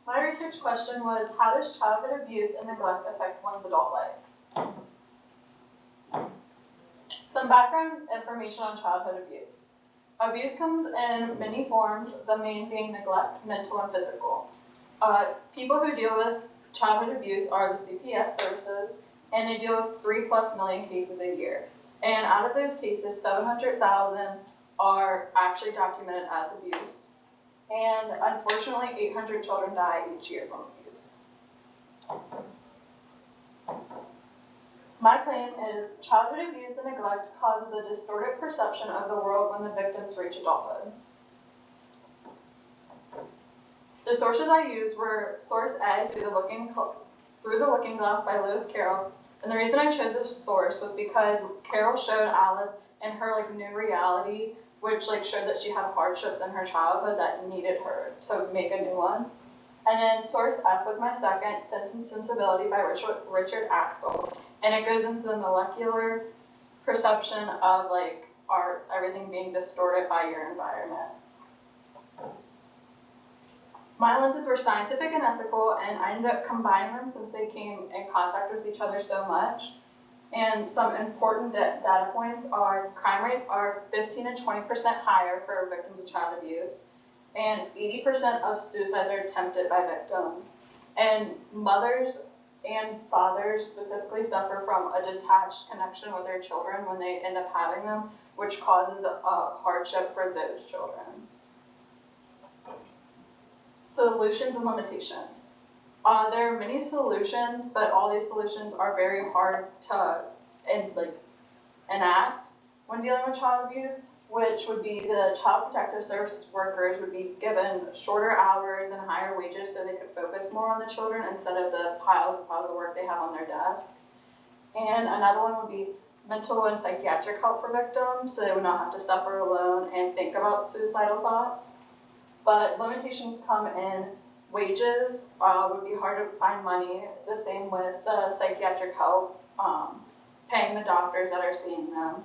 My research question was, how does childhood abuse and neglect affect one's adult life? Some background information on childhood abuse. Abuse comes in many forms, the main being neglect, mental and physical. People who deal with childhood abuse are the CPS services, and they deal with 3+ million cases a year. And out of those cases, 700,000 are actually documented as abuse. And unfortunately, 800 children die each year from abuse. My claim is childhood abuse and neglect causes a distorted perception of the world when the victims reach adulthood. The sources I used were source A, Through the Looking Glass by Lewis Carroll. And the reason I chose this source was because Carroll showed Alice in her new reality, which showed that she had hardships in her childhood that needed her to make a new one. And then source F was my second, Sense and Sensibility by Richard Axel. And it goes into the molecular perception of everything being distorted by your environment. My lenses were scientific and ethical, and I ended up combining them since they came in contact with each other so much. And some important data points are crime rates are 15 to 20% higher for victims of child abuse, and 80% of suicides are attempted by victims. And mothers and fathers specifically suffer from a detached connection with their children when they end up having them, which causes a hardship for those children. Solutions and limitations. There are many solutions, but all these solutions are very hard to enact when dealing with child abuse, which would be the child protective service workers would be given shorter hours and higher wages so they could focus more on the children instead of the piles of work they have on their desk. And another one would be mental and psychiatric help for victims so they would not have to suffer alone and think about suicidal thoughts. But limitations come in wages, would be hard to find money, the same with the psychiatric help, paying the doctors that are seeing them,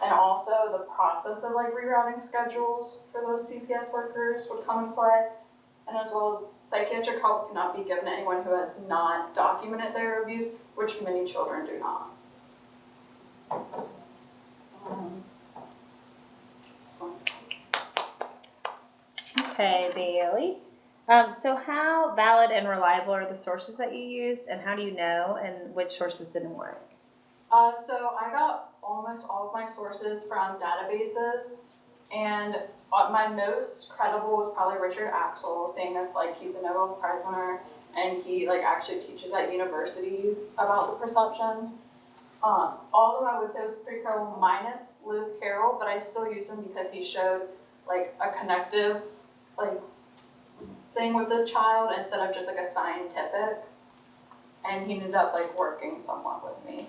and also the process of rerouting schedules for those CPS workers would come in play, and as well as psychiatric help cannot be given to anyone who has not documented their abuse, which many children do not. This one. Okay, Bailey. So how valid and reliable are the sources that you used, and how do you know, and which sources didn't work? So I got almost all of my sources from databases, and my most credible was probably Richard Axel, saying as he's a Nobel Prize winner, and he actually teaches at universities about the perceptions. All of them I would say was pretty credible, minus Lewis Carroll, but I still used him because he showed a connective thing with the child instead of just a scientific, and he ended up working somewhat with me.